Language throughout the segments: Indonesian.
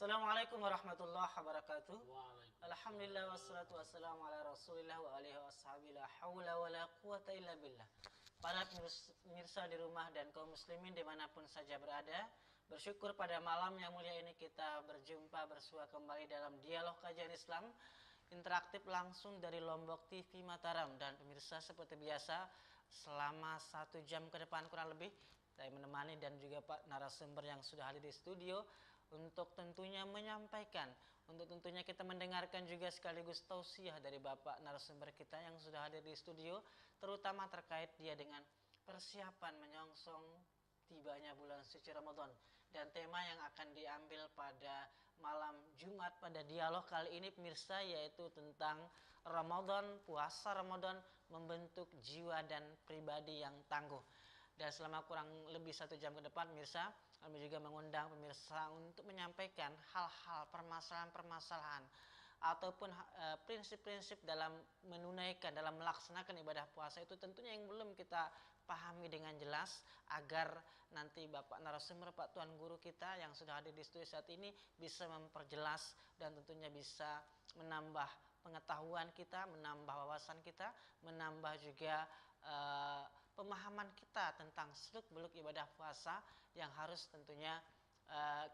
Assalamualaikum warahmatullahi wabarakatuh. Waalaikumsalam. Alhamdulillah wassalatu wassalamu ala rasulillah wa alihi washabihi la hawla wa la quwata illa billah. Para pemirsa di rumah dan kaum muslimin dimanapun saja berada, bersyukur pada malam yang mulia ini kita berjumpa bersua kembali dalam dialog kajian Islam interaktif langsung dari Lombok TV Mataram. Dan pemirsa, seperti biasa selama 1 jam ke depan kurang lebih saya menemani dan juga Pak narasumber yang sudah hadir di studio untuk tentunya menyampaikan, untuk tentunya kita mendengarkan juga sekaligus tausiah dari Bapak narasumber kita yang sudah hadir di studio, terutama terkait dia dengan persiapan menyongsong tibanya bulan suci Ramadan. Dan tema yang akan diambil pada malam Jumat pada dialog kali ini pemirsa yaitu tentang Ramadan, puasa Ramadan membentuk jiwa dan pribadi yang tangguh. Dan selama kurang lebih 1 jam ke depan pemirsa, kami juga mengundang pemirsa untuk menyampaikan hal-hal permasalahan-permasalahan ataupun prinsip-prinsip dalam menunaikan, dalam melaksanakan ibadah puasa itu tentunya yang belum kita pahami dengan jelas, agar nanti Bapak narasumber, Pak Tuan Guru kita yang sudah hadir di studio saat ini bisa memperjelas dan tentunya bisa menambah pengetahuan kita, menambah wawasan kita, menambah juga pemahaman kita tentang seluk-beluk ibadah puasa yang harus tentunya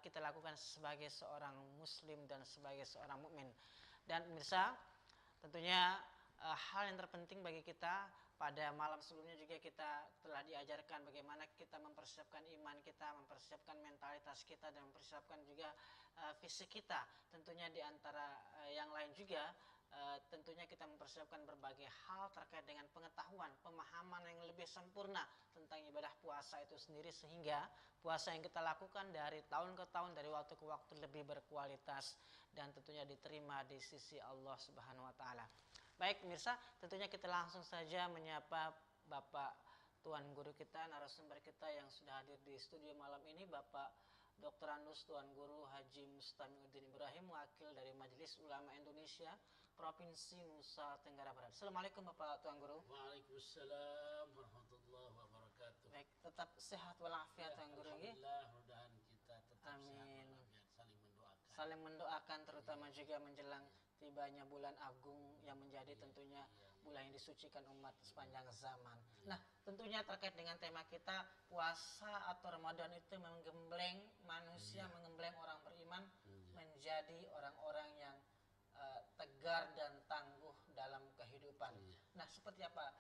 kita lakukan sebagai seorang muslim dan sebagai seorang mukmin. Dan pemirsa, tentunya hal yang terpenting bagi kita pada malam sebelumnya juga kita telah diajarkan bagaimana kita mempersiapkan iman kita, mempersiapkan mentalitas kita, dan mempersiapkan juga fisik kita. Tentunya di antara yang lain juga tentunya kita mempersiapkan berbagai hal terkait dengan pengetahuan, pemahaman yang lebih sempurna tentang ibadah puasa itu sendiri, sehingga puasa yang kita lakukan dari tahun ke tahun, dari waktu ke waktu lebih berkualitas dan tentunya diterima di sisi Allah Subhanahu wa taala. Baik pemirsa, tentunya kita langsung saja menyapa Bapak Tuan Guru kita, narasumber kita yang sudah hadir di studio malam ini, Bapak Dr. Andus Tuan Guru Haji Mustamiuddin Ibrahim, wakil dari Majelis Ulama Indonesia Provinsi Nusa Tenggara Barat. Assalamualaikum Bapak Tuan Guru. Waalaikumsalam warahmatullahi wabarakatuh. Baik, tetap sehat walafiat Tuan Guru. Alhamdulillah, mudah-mudahan kita tetap Amin. sehat walafiat, saling mendoakan. Saling mendoakan terutama juga menjelang tibanya bulan agung yang menjadi tentunya bulan yang disucikan umat sepanjang zaman. Nah, tentunya terkait dengan tema kita, puasa atau Ramadan itu menggembleng manusia, menggembleng orang beriman menjadi orang-orang yang tegar dan tangguh dalam kehidupan. Nah, seperti apa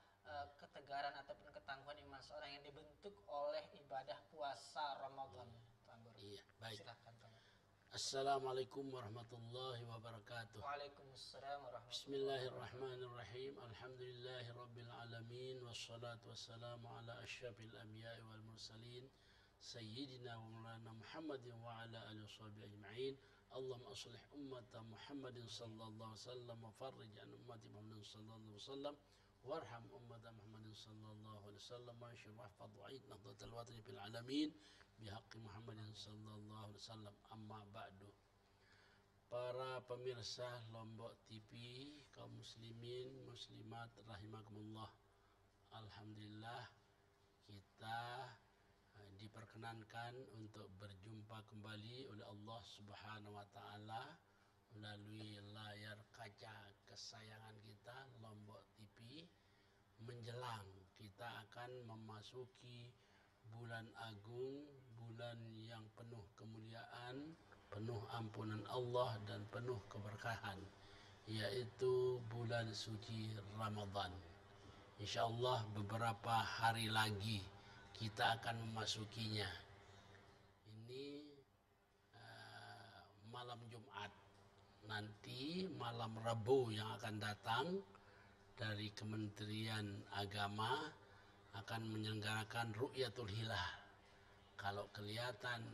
ketegaran ataupun ketangguhan iman seorang yang dibentuk oleh ibadah puasa Ramadan, Tuan Guru? Iya, baik. Silakan, Tuan Guru. Assalamualaikum warahmatullahi wabarakatuh. Waalaikumsalam warahmatullahi Bismillahirrahmanirrahim. Alhamdulillahi rabbil alamin, wassalatu wassalamu ala asyrafil anbiya'i wal mursalin sayyidina wa maulana Muhammadin wa ala alihi washabihi ajma'in. Allahumma aslih ummata Muhammadin sallallahu alaihi wasallam wa farrij an ummati Muhammadin sallallahu alaihi wasallam warham ummata Muhammadin sallallahu alaihi wasallam wa syur wahfadh wa'id nahdlatal watani fil alamin bihaqqi Muhammadin sallallahu alaihi wasallam. Amma ba'du. Para pemirsa Lombok TV, kaum muslimin muslimat rahimakumullah, alhamdulillah kita diperkenankan untuk berjumpa kembali oleh Allah Subhanahu wa taala melalui layar kaca kesayangan kita Lombok TV, menjelang kita akan memasuki bulan agung, bulan yang penuh kemuliaan, penuh ampunan Allah dan penuh keberkahan, yaitu bulan suci Ramadan. Insyaallah beberapa hari lagi kita akan memasukinya. Ini malam Jumat, nanti malam Rabu yang akan datang dari Kementerian Agama akan menyelenggarakan Ru'yatul Hilal. Kalau kelihatan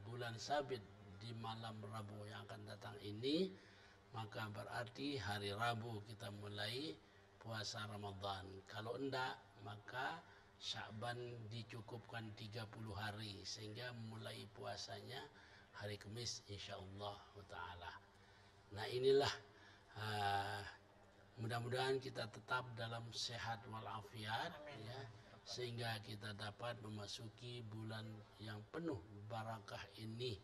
bulan sabit di malam Rabu yang akan datang ini, maka berarti hari Rabu kita mulai puasa Ramadan. Kalau enggak, maka Sya'ban dicukupkan 30 hari sehingga mulai puasanya hari Kamis insyaallah taala. Nah, inilah mudah-mudahan kita tetap dalam sehat walafiat, ya, sehingga kita dapat memasuki bulan yang penuh barakah ini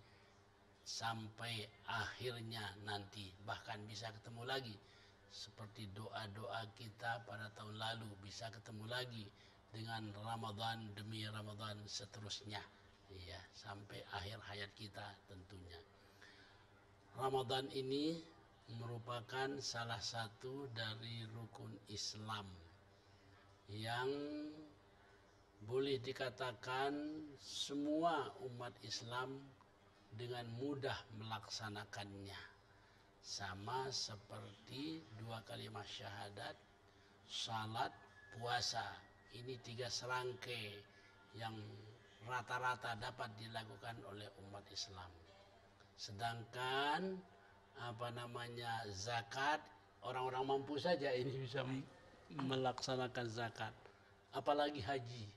sampai akhirnya nanti, bahkan bisa ketemu lagi seperti doa-doa kita pada tahun lalu, bisa ketemu lagi dengan Ramadan demi Ramadan seterusnya, ya, sampai akhir hayat kita tentunya. Ramadan ini merupakan salah satu dari rukun Islam yang boleh dikatakan semua umat Islam dengan mudah melaksanakannya. Sama seperti 2 kalimat syahadat, salat, puasa. Ini 3 serangkai yang rata-rata dapat dilakukan oleh umat Islam. Sedangkan zakat, orang-orang mampu saja ini bisa melaksanakan zakat. Apalagi haji,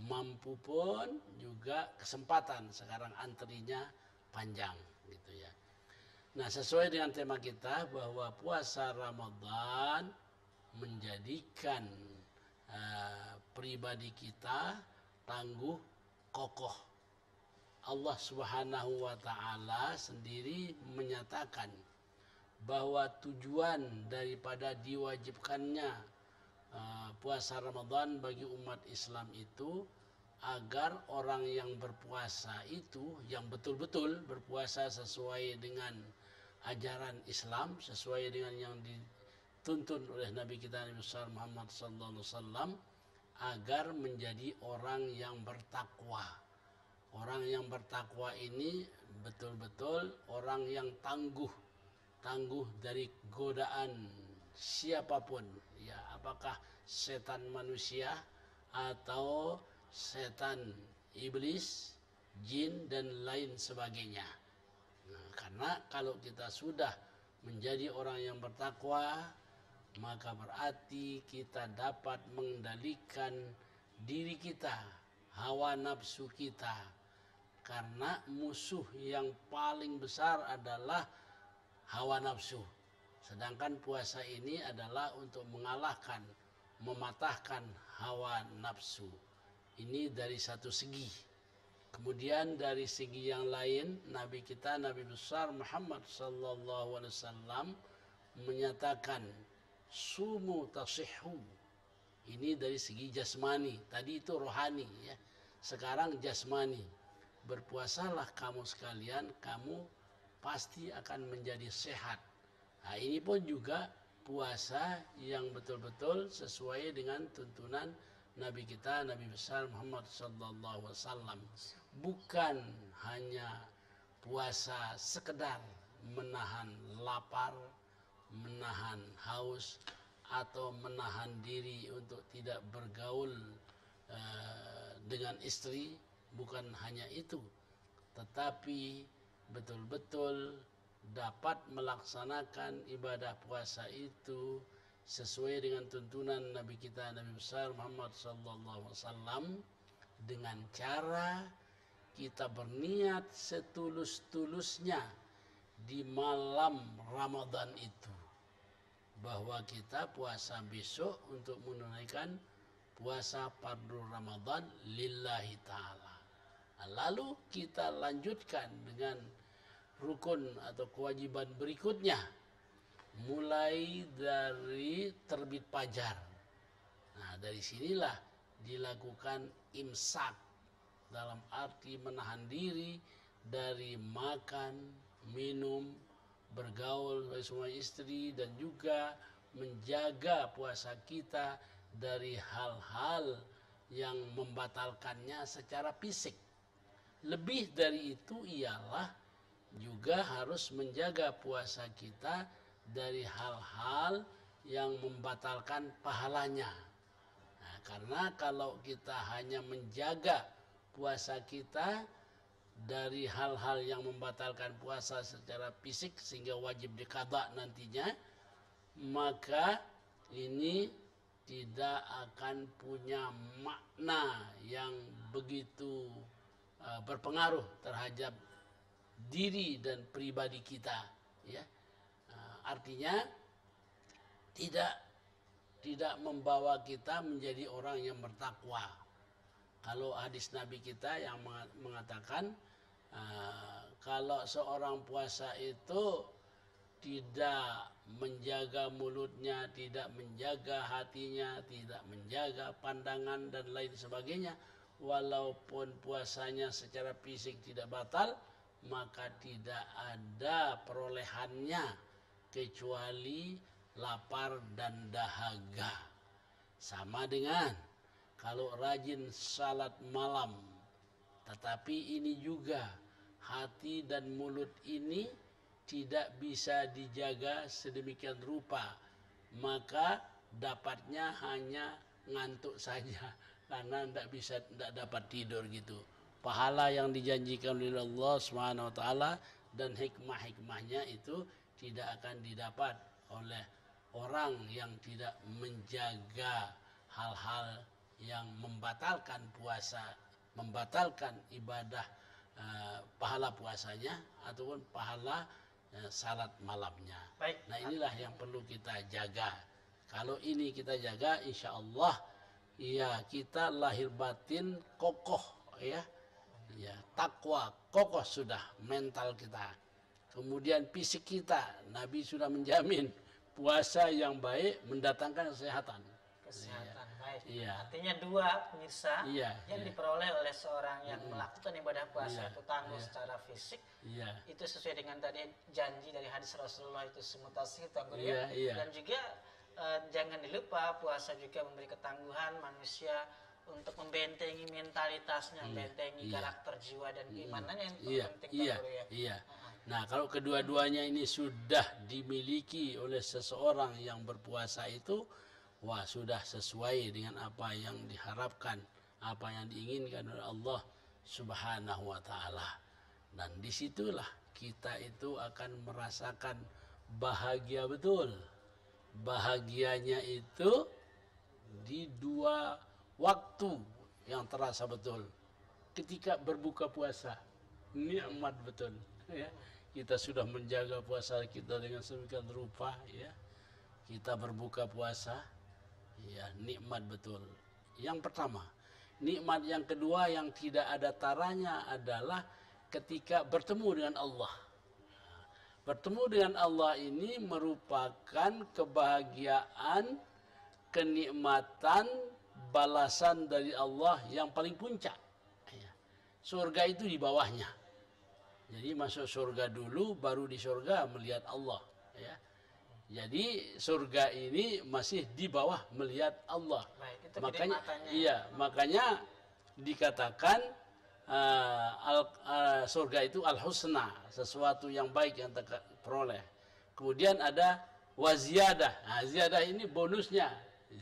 mampu pun juga kesempatan, sekarang antrinya panjang gitu ya. Nah, sesuai dengan tema kita bahwa puasa Ramadan menjadikan pribadi kita tangguh, kokoh. Allah Subhanahu wa taala sendiri menyatakan bahwa tujuan daripada diwajibkannya puasa Ramadan bagi umat Islam itu agar orang yang berpuasa itu, yang betul-betul berpuasa sesuai dengan ajaran Islam, sesuai dengan yang dituntun oleh Nabi kita Nabi besar Muhammad SAW, agar menjadi orang yang bertakwa. Orang yang bertakwa ini betul-betul orang yang tangguh dari godaan siapapun, ya, apakah setan manusia atau setan iblis, jin dan lain sebagainya. Nah, karena kalau kita sudah menjadi orang yang bertakwa, maka berarti kita dapat mengendalikan diri kita, hawa nafsu kita. Karena musuh yang paling besar adalah hawa nafsu. Sedangkan puasa ini adalah untuk mengalahkan, mematahkan hawa nafsu. Ini dari satu segi. Kemudian dari segi yang lain, Nabi kita Nabi besar Muhammad sallallahu alaihi wasallam menyatakan sumu tasihhu. Ini dari segi jasmani. Tadi itu rohani, ya. Sekarang jasmani. Berpuasalah kamu sekalian, kamu pasti akan menjadi sehat. Nah, ini pun juga puasa yang betul-betul sesuai dengan tuntunan Nabi kita Nabi besar Muhammad sallallahu alaihi wasallam. Bukan hanya puasa sekedar menahan lapar, menahan haus, atau menahan diri untuk tidak bergaul dengan istri. Bukan hanya itu, tetapi betul-betul dapat melaksanakan ibadah puasa itu sesuai dengan tuntunan Nabi kita Nabi besar Muhammad SAW, dengan cara kita berniat setulus-tulusnya di malam Ramadan itu, bahwa kita puasa besok untuk menunaikan puasa fardu Ramadan lillahi ta'ala. Lalu kita lanjutkan dengan rukun atau kewajiban berikutnya, mulai dari terbit fajar. Nah, dari sinilah dilakukan imsak, dalam arti menahan diri dari makan, minum, bergaul dengan semua istri, dan juga menjaga puasa kita dari hal-hal yang membatalkannya secara fisik. Lebih dari itu ialah juga harus menjaga puasa kita dari hal-hal yang membatalkan pahalanya. Nah, karena kalau kita hanya menjaga puasa kita dari hal-hal yang membatalkan puasa secara fisik sehingga wajib diqadha nantinya, maka ini tidak akan punya makna yang begitu berpengaruh terhadap diri dan pribadi kita, ya. Artinya tidak membawa kita menjadi orang yang bertakwa. Kalau hadis Nabi kita yang mengatakan kalau seorang puasa itu tidak menjaga mulutnya, tidak menjaga hatinya, tidak menjaga pandangan dan lain sebagainya, walaupun puasanya secara fisik tidak batal, maka tidak ada perolehannya kecuali lapar dan dahaga. Sama dengan kalau rajin salat malam, tetapi ini juga hati dan mulut ini tidak bisa dijaga sedemikian rupa, maka dapatnya hanya ngantuk saja karena tidak dapat tidur gitu. Pahala yang dijanjikan oleh Allah Subhanahu wa taala dan hikmah-hikmahnya itu tidak akan didapat oleh orang yang tidak menjaga hal-hal yang membatalkan puasa, membatalkan ibadah pahala puasanya ataupun pahala salat malamnya. Baik. Nah inilah yang perlu kita jaga. Kalau ini kita jaga, insya Allah ya kita lahir batin kokoh ya, takwa kokoh sudah mental kita. Kemudian fisik kita, Nabi sudah menjamin puasa yang baik mendatangkan kesehatan. Kesehatan baik. Iya. Artinya dua pemirsa Iya, yang iya. diperoleh oleh seorang yang melakukan ibadah puasa Iya, itu tangguh iya. secara fisik. Iya. Itu sesuai dengan tadi janji dari hadis Rasulullah itu semutasih tangguh Iya, iya. Dan juga jangan dilupa puasa juga memberi ketangguhan manusia untuk membentengi mentalitasnya, membentengi karakter jiwa dan keimanannya yang penting Iya, Tangguh ya. iya. Nah, kalau kedua-duanya ini sudah dimiliki oleh seseorang yang berpuasa itu, wah sudah sesuai dengan apa yang diharapkan, apa yang diinginkan oleh Allah Subhanahu wa taala. Dan disitulah kita itu akan merasakan bahagia betul. Bahagianya itu di dua waktu yang terasa betul. Ketika berbuka puasa, nikmat betul. Ya. Kita sudah menjaga puasa kita dengan sedemikian rupa. Ya. Kita berbuka puasa, ya nikmat betul. Yang pertama, nikmat yang kedua yang tidak ada taranya adalah ketika bertemu dengan Allah. Bertemu dengan Allah ini merupakan kebahagiaan, kenikmatan, balasan dari Allah yang paling puncak. Surga itu di bawahnya. Jadi masuk surga dulu, baru di surga melihat Allah. Ya. Jadi surga ini masih di bawah melihat Allah. Baik, itu Makanya, kenikmatannya. iya, makanya dikatakan surga itu al-husna, sesuatu yang baik yang terperoleh. Kemudian ada waziyadah. Nah, ziyadah ini bonusnya.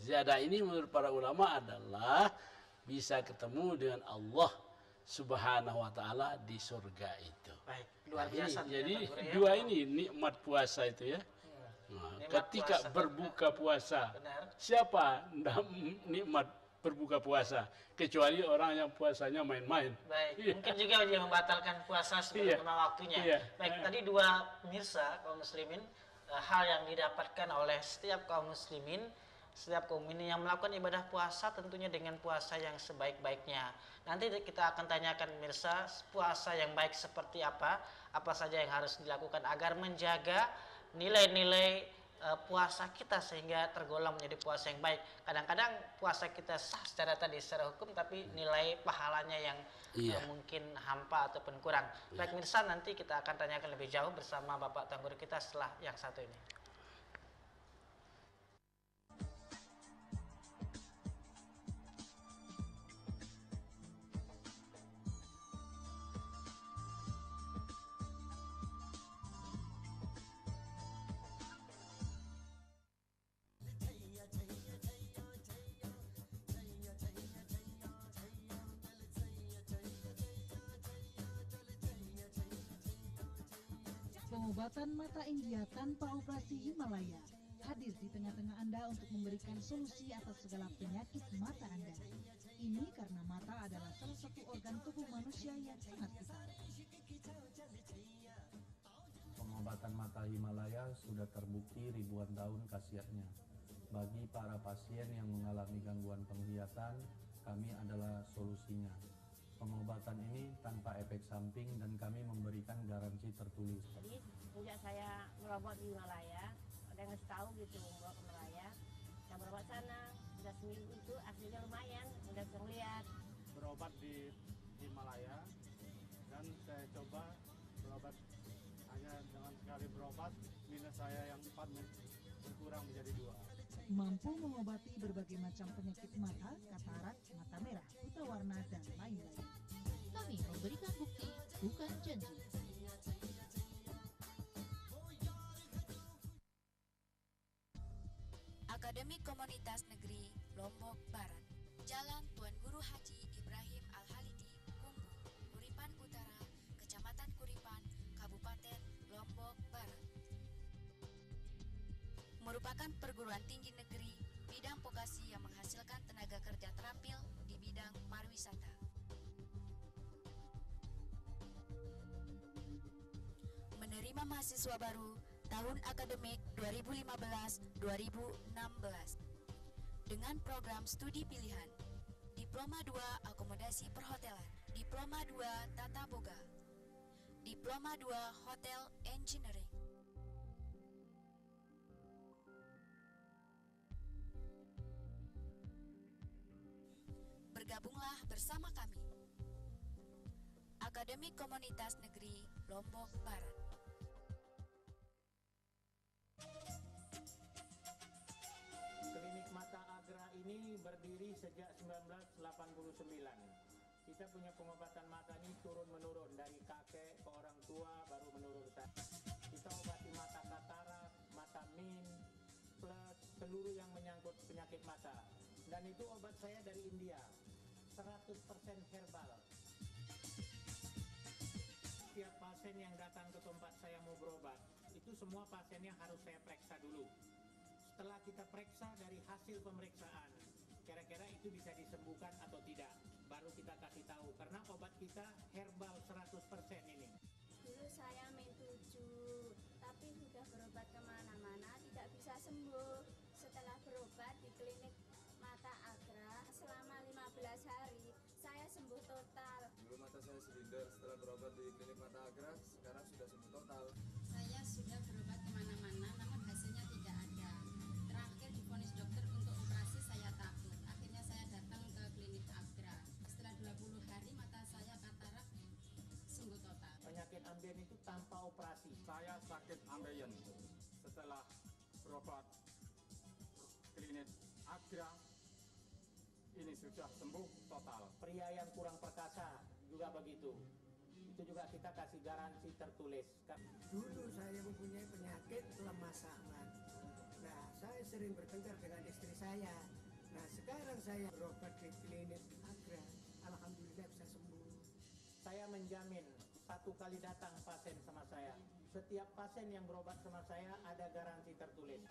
Ziyadah ini menurut para ulama adalah bisa ketemu dengan Allah Subhanahu wa taala di surga itu. Baik, luar biasa. Jadi Tangguh ya. dua ini nikmat puasa itu ya. Nah, Nikmat ketika puasa, berbuka puasa, benar. siapa ndak nikmat berbuka puasa kecuali orang yang puasanya main-main. Baik, Iya. mungkin juga dia membatalkan puasa sebelum Iya. waktunya. Iya. Baik, tadi dua pemirsa kaum muslimin, hal yang didapatkan oleh setiap kaum muslimin, setiap kaum ini yang melakukan ibadah puasa tentunya dengan puasa yang sebaik-baiknya. Nanti kita akan tanyakan pemirsa, puasa yang baik seperti apa saja yang harus dilakukan agar menjaga nilai-nilai puasa kita sehingga tergolong menjadi puasa yang baik. Kadang-kadang puasa kita sah secara hukum, tapi nilai pahalanya yang mungkin hampa ataupun kurang. Baik pemirsa, nanti kita akan tanyakan lebih jauh bersama Bapak Tangguh kita setelah yang satu ini. Pengobatan mata India tanpa operasi Himalaya hadir di tengah-tengah Anda untuk memberikan solusi atas segala penyakit mata Anda. Ini karena mata adalah salah satu organ tubuh manusia yang sangat vital. Pengobatan mata Himalaya sudah terbukti ribuan tahun khasiatnya. Bagi para pasien yang mengalami gangguan penglihatan, kami adalah solusinya. Pengobatan ini tanpa efek samping dan kami memberikan garansi tertulis. Jadi sejak saya berobat di Malaya, ada yang ngasih tahu gitu bawa ke Malaya. Saya berobat sana, udah seminggu itu hasilnya lumayan, udah bisa ngeliat. Berobat di Himalaya dan saya coba berobat hanya dengan sekali berobat minus saya yang 4 berkurang menjadi 2. Mampu mengobati berbagai macam penyakit mata, katarak, mata merah, buta warna, dan lain-lain. Kami memberikan bukti, bukan janji. Akademi Komunitas Negeri Lombok Barat, Jalan Tuan Guru Haji Ibrahim Al-Halidi, Kumbu, Kuripan Utara, Kecamatan Kuripan, Kabupaten Lombok Barat. Merupakan perguruan tinggi negeri bidang vokasi yang menghasilkan tenaga kerja terampil di bidang pariwisata. Menerima mahasiswa baru tahun akademik 2015-2016 dengan program studi pilihan Diploma 2 Akomodasi Perhotelan, Diploma 2 Tata Boga, Diploma 2 Hotel Engineering. Bergabunglah bersama kami. Akademi Komunitas Negeri Lombok Barat. Klinik Mata Agra ini berdiri sejak 1989. Kita punya pengobatan mata ini turun-menurun dari kakek ke orang tua baru menurun. Kita obati mata katarak, mata min, plus seluruh yang menyangkut penyakit mata. Dan itu obat saya dari India, 100% herbal. Setiap pasien yang datang ke tempat saya mau berobat, itu semua pasiennya harus saya periksa dulu. Setelah kita periksa dari hasil pemeriksaan, kira-kira itu bisa disembuhkan atau tidak, baru kita kasih tahu. Karena obat kita herbal 100% ini. Dulu saya main 7, tapi sudah berobat kemana-mana, tidak bisa sembuh. Setelah berobat di klinik Mata Agra selama 15 hari, saya sembuh total. Dulu mata saya silinder, setelah berobat di klinik Mata Agra, sekarang sudah sembuh total. Saya sudah berobat kemana-mana, namun hasilnya tidak ada. Terakhir divonis dokter untuk operasi, saya takut. Akhirnya saya datang ke klinik Agra. Setelah 20 hari mata saya katarak sembuh total. Penyakit ambeien itu tanpa operasi. Saya sakit ambeien. Setelah berobat klinik Agra, ini sudah sembuh total. Pria yang kurang perkasa juga begitu. Itu juga kita kasih garansi tertulis. Dulu saya mempunyai penyakit lemah saman. Nah, saya sering bertengkar dengan istri saya. Nah, sekarang saya berobat di klinik Agra. Alhamdulillah bisa sembuh. Saya menjamin 1 kali datang pasien sama saya, setiap pasien yang berobat sama saya ada garansi tertulis.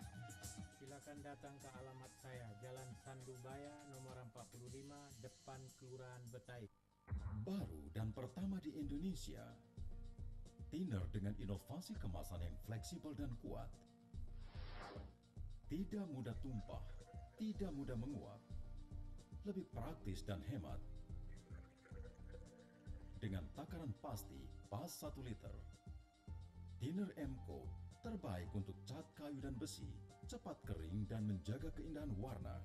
Silakan datang ke alamat saya, Jalan Sandubaya nomor 45, depan Kelurahan Betai. Baru dan pertama di Indonesia, thinner dengan inovasi kemasan yang fleksibel dan kuat. Tidak mudah tumpah, tidak mudah menguap, lebih praktis dan hemat. Dengan takaran pasti pas 1 liter. Thinner Emco terbaik untuk cat kayu dan besi, cepat kering dan menjaga keindahan warna.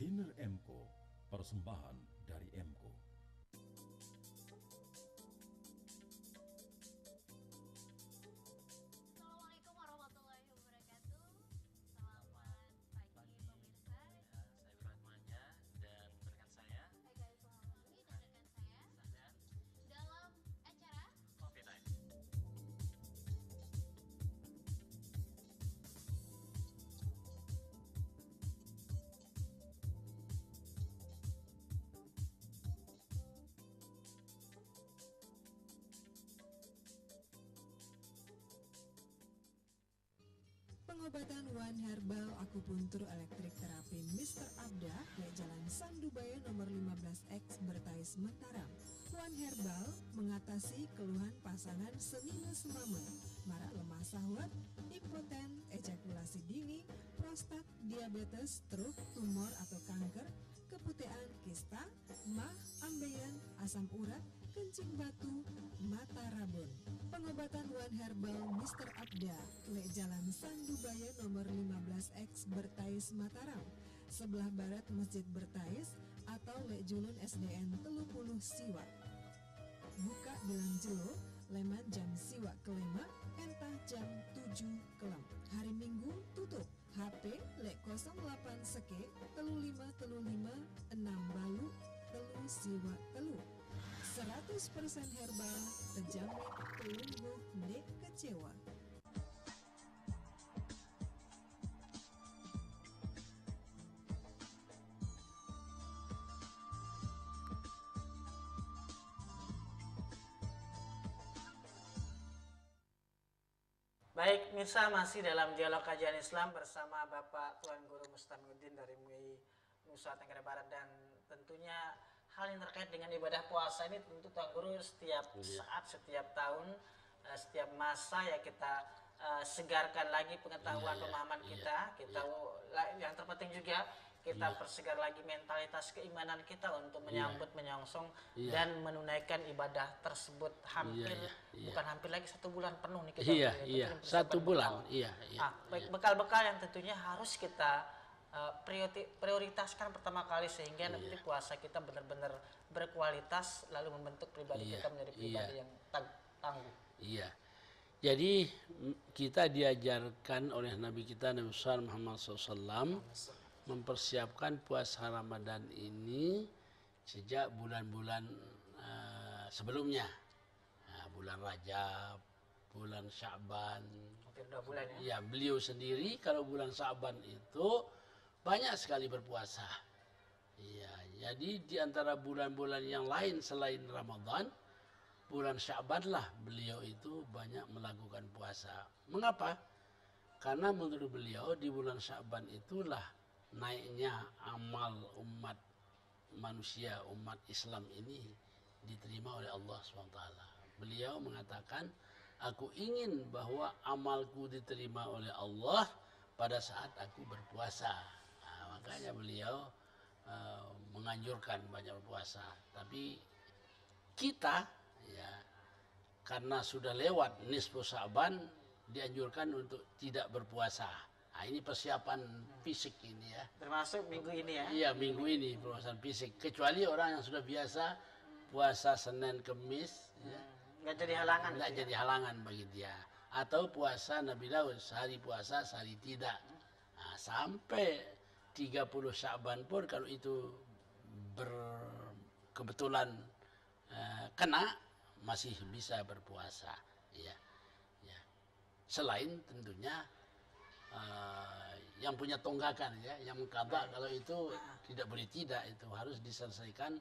Thinner Emco, persembahan dari Emco. Assalamualaikum warahmatullahi wabarakatuh. Selamat pagi pemirsa. Saya Firmanya dan rekan saya. Hai guys, selamat pagi dan rekan saya. Sadar. Dalam acara Coffee Time. Pengobatan One Herbal Akupuntur Elektrik Terapi Mr. Abda di Jalan Sandubaya nomor 15X Bertais Mataram. One Herbal mengatasi keluhan pasangan senina semamen, marak lemah syahwat, impoten, ejakulasi dini, prostat, diabetes, stroke, tumor atau kanker, keputihan, kista, mah, ambeien, asam urat, kencing batu, mata rabun. Pengobatan One Herbal Mr. Abda, Lek Jalan Sandubaya nomor 15X Bertais Mataram, sebelah barat Masjid Bertais atau Lek Julun SDN 30 Siwak. Buka bilang jelo, leman jam siwak kelema, entah jam 7 kelam. Hari Minggu tutup. HP lek 08 seke 3535 6 balu telu siwak telu. 100% herbal, terjamin telungguh dek kecewa. Baik, Mirsa, masih dalam dialog kajian Islam bersama Bapak Tuan Guru Mustamiuddin dari MUI Nusa Tenggara Barat, dan tentunya hal yang terkait dengan ibadah puasa ini tentu Tuan Guru setiap saat, setiap tahun, setiap masa ya kita segarkan lagi pengetahuan pemahaman kita. Yang terpenting juga kita persegar lagi mentalitas keimanan kita untuk menyambut, menyongsong dan menunaikan ibadah tersebut bukan hampir lagi 1 bulan penuh nih kita. 1 bulan. Bekal-bekal yang tentunya harus kita prioritaskan pertama kali sehingga nanti puasa kita benar-benar berkualitas lalu membentuk pribadi kita menjadi pribadi yang tangguh. Iya. Jadi kita diajarkan oleh Nabi kita Nabi Muhammad SAW mempersiapkan puasa Ramadan ini sejak bulan-bulan sebelumnya, bulan Rajab, bulan Sya'ban. Hampir 2 bulan ya. Ya, beliau sendiri kalau bulan Sya'ban itu banyak sekali berpuasa. Ya, jadi di antara bulan-bulan yang lain selain Ramadan, bulan Sya'ban lah beliau itu banyak melakukan puasa. Mengapa? Karena menurut beliau di bulan Sya'ban itulah naiknya amal umat manusia, umat Islam ini diterima oleh Allah SWT. Beliau mengatakan, aku ingin bahwa amalku diterima oleh Allah pada saat aku berpuasa. Nah, makanya beliau menganjurkan banyak berpuasa. Tapi kita ya karena sudah lewat nisfu Sya'ban dianjurkan untuk tidak berpuasa. Nah, ini persiapan fisik ini ya. Termasuk minggu ini ya? Iya, minggu ini persiapan fisik. Kecuali orang yang sudah biasa puasa Senin Kemis, ya. Nggak jadi halangan. Nggak jadi halangan bagi dia. Atau puasa Nabi Daud, sehari puasa, sehari tidak. Nah, sampai 30 Sya'ban pun kalau itu kebetulan kena, masih bisa berpuasa. Ya. Ya. Selain tentunya yang punya tonggakan ya, yang mengqadha kalau itu tidak boleh tidak, itu harus diselesaikan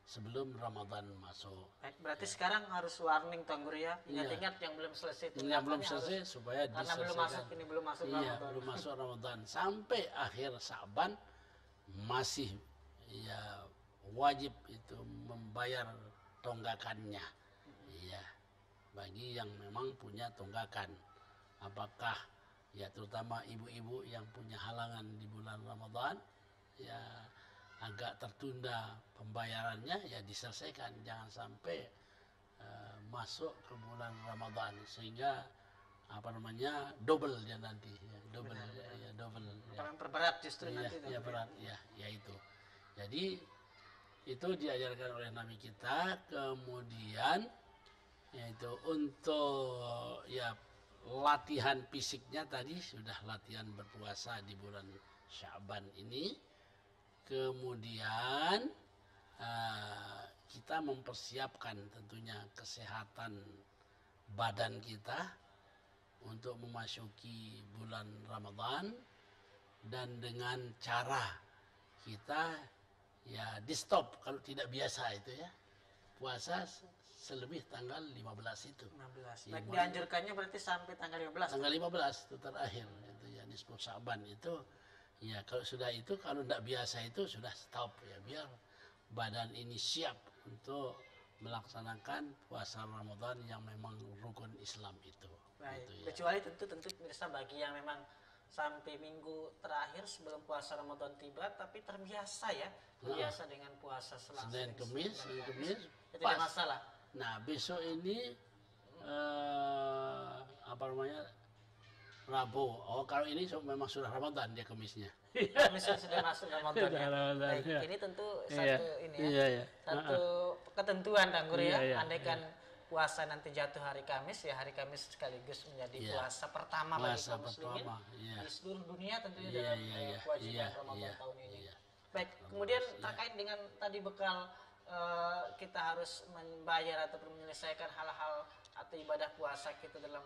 sebelum Ramadan masuk. Berarti sekarang harus warning Tuan Guru ya, ingat-ingat yang belum selesai itu. Yang belum selesai supaya karena diselesaikan. belum masuk Ramadan. Belum masuk Ramadan sampai akhir Sya'ban masih ya wajib itu membayar tonggakannya. Iya. Bagi yang memang punya tonggakan. Apakah ya terutama ibu-ibu yang punya halangan di bulan Ramadan ya agak tertunda pembayarannya ya diselesaikan, jangan sampai masuk ke bulan Ramadan sehingga double dia nanti ya, double ya. Perberat justru ya, nanti ya berat ya itu. Jadi itu diajarkan oleh Nabi kita. Kemudian yaitu untuk ya latihan fisiknya tadi sudah latihan berpuasa di bulan Sya'ban ini. Kemudian kita mempersiapkan tentunya kesehatan badan kita untuk memasuki bulan Ramadan, dan dengan cara kita ya di stop kalau tidak biasa itu ya puasa selebih tanggal 15 itu. 15. Baik, dianjurkannya berarti sampai tanggal 15. Tanggal 15 itu terakhir itu ya nisfu Sya'ban itu. Ya kalau sudah itu, kalau tidak biasa itu sudah stop ya, biar badan ini siap untuk melaksanakan puasa Ramadan yang memang rukun Islam itu. Baik. Gitu, ya. Kecuali tentu pemirsa bagi yang memang sampai minggu terakhir sebelum puasa Ramadan tiba, tapi terbiasa ya, terbiasa dengan puasa Selasa, Senin Kemis, itu tidak masalah. Nah besok ini apa namanya, Rabu. Oh kalau ini memang sudah Ramadan dia Kemisnya. Kemisnya sudah masuk Ramadan ya. Baik, ya. ini tentu satu ini ya, Iya. satu ketentuan Kang Guru ya. Iya. Andaikan puasa nanti jatuh hari Kamis ya, hari Kamis sekaligus menjadi puasa pertama bagi kaum muslimin di seluruh dunia tentunya dalam kewajiban Ramadan tahun ini. Baik, kemudian terkait dengan tadi bekal kita harus membayar ataupun menyelesaikan hal-hal atau ibadah puasa kita dalam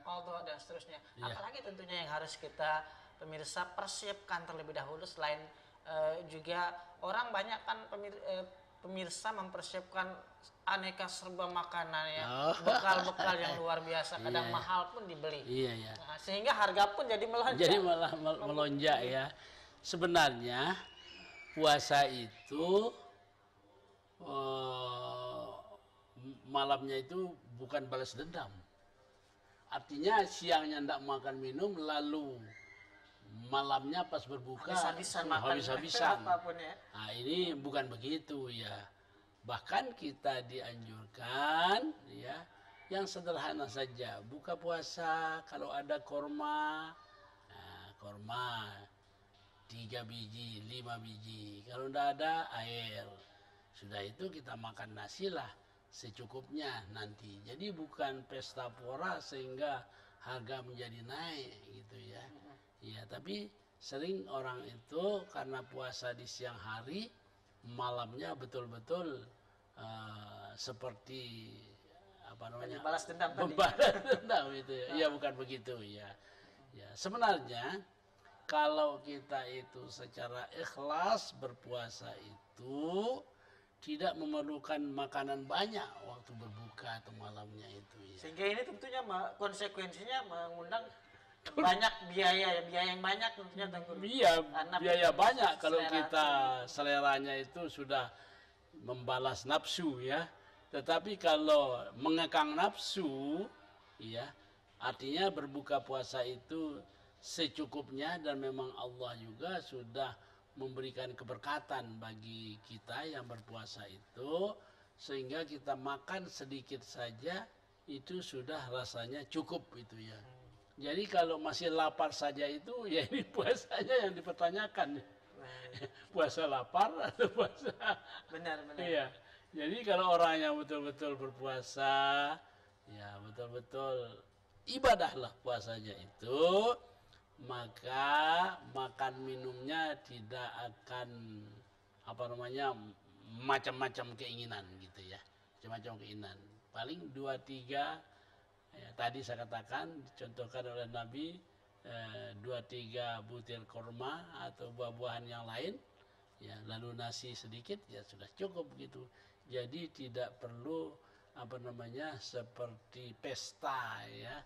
qadha dan seterusnya. Apalagi tentunya yang harus kita pemirsa persiapkan terlebih dahulu, selain juga orang banyak kan pemirsa mempersiapkan aneka serba makanan ya, bekal-bekal yang luar biasa, kadang mahal pun dibeli. Nah, sehingga harga pun jadi melonjak. Jadi malah melonjak ya. Sebenarnya puasa itu malamnya itu bukan balas dendam. Artinya siangnya tidak makan minum, lalu malamnya pas berbuka habis-habisan. Ya. Nah ini bukan begitu ya. Bahkan kita dianjurkan ya yang sederhana saja, buka puasa kalau ada korma, korma 3 biji, 5 biji. Kalau tidak ada air, sudah itu kita makan nasi lah secukupnya nanti. Jadi bukan pesta pora sehingga harga menjadi naik gitu ya. Ya, tapi sering orang itu karena puasa di siang hari, malamnya betul-betul seperti apa namanya? Balas dendam tadi. Balas dendam itu ya. Ya bukan begitu ya. Ya, sebenarnya kalau kita itu secara ikhlas berpuasa itu tidak memerlukan makanan banyak waktu berbuka atau malamnya itu ya. Sehingga ini tentunya konsekuensinya mengundang banyak biaya yang banyak tentunya. Iya, biaya banyak kalau kita seleranya itu sudah membalas nafsu ya. Tetapi kalau mengekang nafsu ya, artinya berbuka puasa itu secukupnya, dan memang Allah juga sudah memberikan keberkatan bagi kita yang berpuasa itu, sehingga kita makan sedikit saja itu sudah rasanya cukup itu ya. Jadi kalau masih lapar saja itu ya ini puasanya yang dipertanyakan. Puasa lapar atau puasa? Benar. Iya. Jadi kalau orang yang betul-betul berpuasa, ya betul-betul ibadahlah puasanya itu, maka makan minumnya tidak akan apa namanya macam-macam keinginan gitu ya, macam-macam keinginan. Paling 2-3 ya, tadi saya katakan dicontohkan oleh Nabi 2-3 butir korma atau buah-buahan yang lain ya, lalu nasi sedikit ya sudah cukup gitu. Jadi tidak perlu apa namanya seperti pesta ya.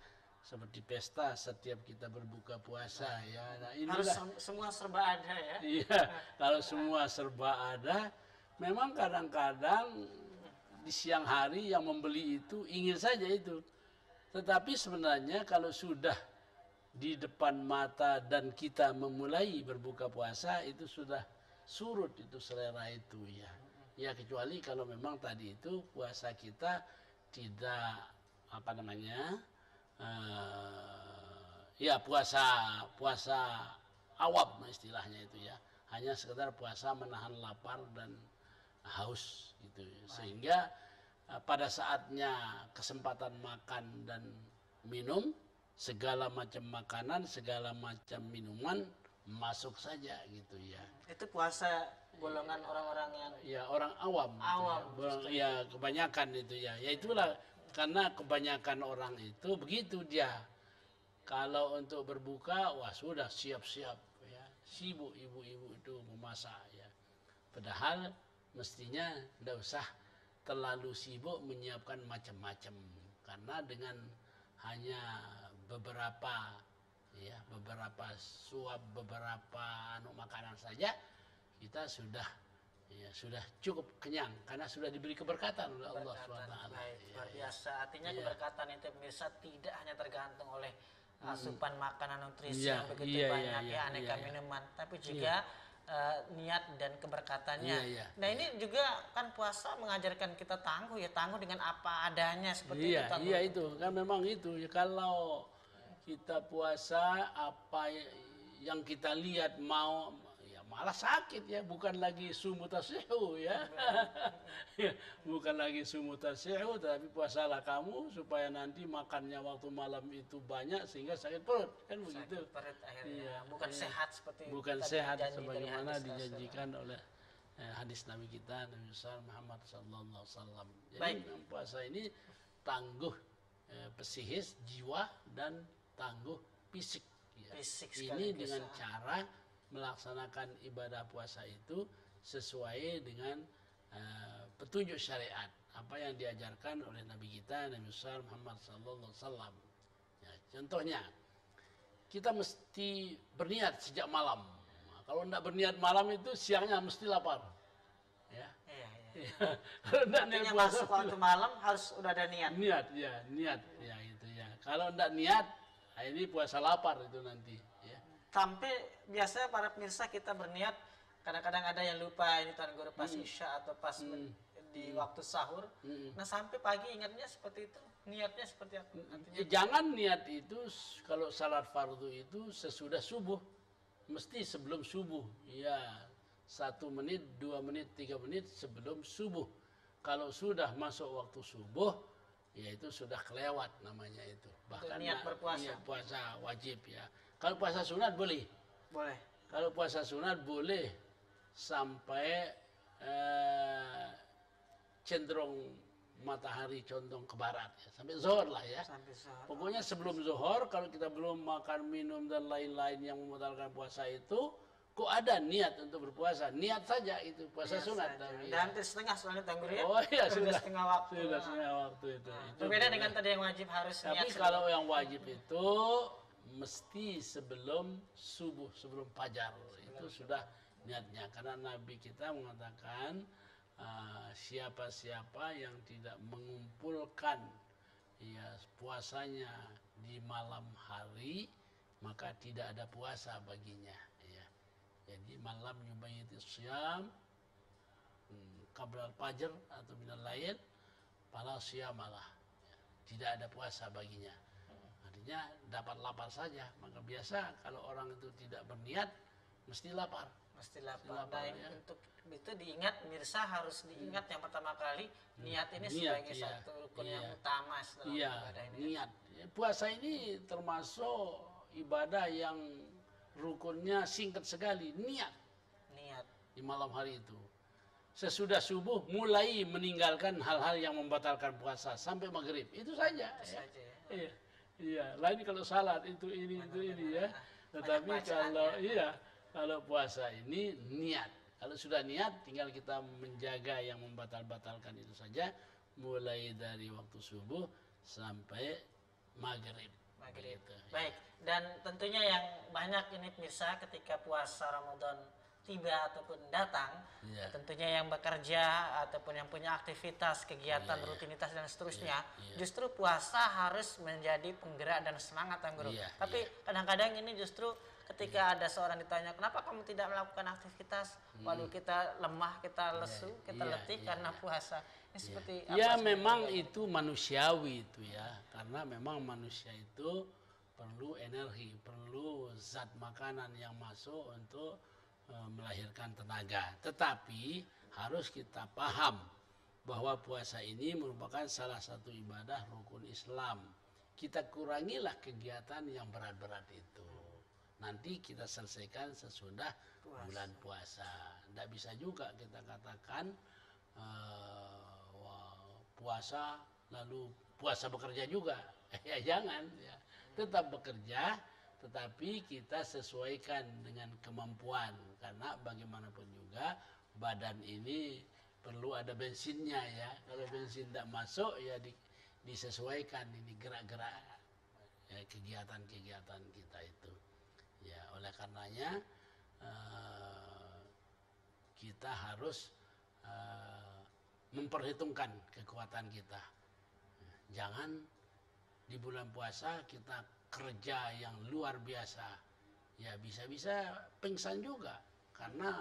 Seperti pesta setiap kita berbuka puasa ya. Nah, inilah harus semua serba ada ya. Iya, kalau semua serba ada, memang kadang-kadang di siang hari yang membeli itu ingin saja itu. Tetapi sebenarnya kalau sudah di depan mata dan kita memulai berbuka puasa itu sudah surut itu selera itu ya. Ya kecuali kalau memang tadi itu puasa kita tidak apa namanya ya puasa awam istilahnya itu ya, hanya sekedar puasa menahan lapar dan haus gitu ya. Sehingga pada saatnya kesempatan makan dan minum, segala macam makanan, segala macam minuman masuk saja gitu ya. Itu puasa golongan orang-orang yang ya orang awam ya kebanyakan itu ya. Ya itulah karena kebanyakan orang itu begitu dia. Kalau untuk berbuka, wah sudah siap-siap ya. Sibuk ibu-ibu itu memasak ya. Padahal mestinya tidak usah terlalu sibuk menyiapkan macam-macam. Karena dengan hanya beberapa suap, beberapa makanan saja kita sudah cukup kenyang karena sudah diberi keberkatan oleh Allah SWT. Luar biasa. Artinya keberkatan itu pemirsa tidak hanya tergantung oleh asupan makanan nutrisi Iya, yang begitu iya, banyak iya, ya, aneka iya, iya. minuman, tapi juga niat dan keberkatannya. Iya, iya. Nah ini juga kan puasa mengajarkan kita tangguh ya, tangguh dengan apa adanya seperti Iya, itu. Tangguh. iya itu kan memang itu ya, kalau kita puasa apa yang kita lihat mau ya malah sakit ya, bukan lagi sumu tasihu ya. Bukan lagi sumu tasihu, tapi puasalah kamu supaya nanti makannya waktu malam itu banyak sehingga sakit perut kan begitu. Sakit perut akhirnya, Iya, bukan iya. sehat seperti bukan tadi sehat janji dari sebagaimana hadis dijanjikan oleh hadis Nabi kita Nabi besar Muhammad sallallahu alaihi wasallam. Jadi Baik. puasa ini tangguh psikis, jiwa dan tangguh fisik. Ya. Fisik Ini sekaligus, dengan cara melaksanakan ibadah puasa itu sesuai dengan petunjuk syariat apa yang diajarkan oleh Nabi kita Nabi besar Muhammad sallallahu alaihi wasallam. Ya, contohnya kita mesti berniat sejak malam. Nah, kalau tidak berniat malam itu siangnya mesti lapar. Ya. Iya. Kalau tidak niat Artinya puasa, masuk waktu malam harus udah ada niat. niat ya itu ya. Kalau tidak niat, nah ini puasa lapar itu nanti. Ya. Sampai biasanya para pemirsa kita berniat, kadang-kadang ada yang lupa ini Tuan Guru pas Isya atau pas di waktu sahur. Nah sampai pagi ingatnya seperti itu, niatnya seperti apa? Artinya, Jangan niat itu kalau salat fardu itu sesudah subuh, mesti sebelum subuh. Ya, 1 menit, 2 menit, 3 menit sebelum subuh. Kalau sudah masuk waktu subuh, ya itu sudah kelewat namanya itu. Bahkan niat berpuasa. Iya, puasa wajib ya. Kalau puasa sunat boleh. boleh. Kalau puasa sunat boleh sampai cenderung matahari condong ke barat ya, sampai zuhur lah ya. Sampai sahur. Pokoknya sebelum zuhur kalau kita belum makan minum dan lain-lain yang membatalkan puasa itu, kok ada niat untuk berpuasa, niat saja itu puasa Niat sunat. saja. Tapi Udah hampir setengah soalnya Tuan Guru ya. Oh iya sudah setengah waktu. Sudah setengah waktu itu. Itu Berbeda boleh. dengan tadi yang wajib harus niat. Tapi sebelum. kalau yang wajib itu mesti sebelum subuh, sebelum fajar itu sudah niatnya. Karena Nabi kita mengatakan siapa-siapa yang tidak mengumpulkan ya puasanya di malam hari maka tidak ada puasa baginya. Ya. Jadi malam yubayyiti siyam qabla al-fajr atau minal lail fala siyamalah. Ya. Tidak ada puasa baginya. Artinya dapat lapar saja. Maka biasa kalau orang itu tidak berniat mesti lapar. Mesti lapar. Dan ya. untuk itu diingat, mirsa harus diingat yang pertama kali niat ini Niat, sebagai iya. satu rukun yang Iya. utama dalam Iya, ibadah ini. niat. Puasa ini termasuk ibadah yang rukunnya singkat sekali, niat. Niat. Di malam hari itu. Sesudah subuh mulai meninggalkan hal-hal yang membatalkan puasa sampai maghrib. Itu saja. Itu Ya. saja ya. Iya. Iya, lain kalau salat itu ini ya. Tetapi bacaannya. kalau puasa ini niat. Kalau sudah niat tinggal kita menjaga yang membatalkan itu saja mulai dari waktu subuh sampai maghrib. Maghrib. Begitu, ya. Baik, dan tentunya yang banyak ini pemirsa ketika puasa Ramadan tiba ataupun datang, Iya. tentunya yang bekerja ataupun yang punya aktivitas, kegiatan, rutinitas dan seterusnya, justru puasa harus menjadi penggerak dan semangat Tuan Guru. Iya, Tapi kadang-kadang ini justru ketika ada seorang ditanya, kenapa kamu tidak melakukan aktivitas? Waduh, kita lemah, kita lesu, kita letih karena puasa. Ini seperti apa Ya sebenarnya? memang itu manusiawi itu ya, karena memang manusia itu perlu energi, perlu zat makanan yang masuk untuk melahirkan tenaga. Tetapi harus kita paham bahwa puasa ini merupakan salah satu ibadah rukun Islam. Kita kurangilah kegiatan yang berat-berat itu. Nanti kita selesaikan sesudah bulan puasa. Tidak bisa juga kita katakan puasa lalu puasa bekerja juga. Ya jangan. Ya. Tetap bekerja, tetapi kita sesuaikan dengan kemampuan. Karena bagaimanapun juga badan ini perlu ada bensinnya ya. Kalau bensin tidak masuk ya disesuaikan ini gerak-gerak ya, kegiatan-kegiatan kita itu. Ya, oleh karenanya kita harus memperhitungkan kekuatan kita. Jangan di bulan puasa kita kerja yang luar biasa, ya bisa-bisa pingsan juga karena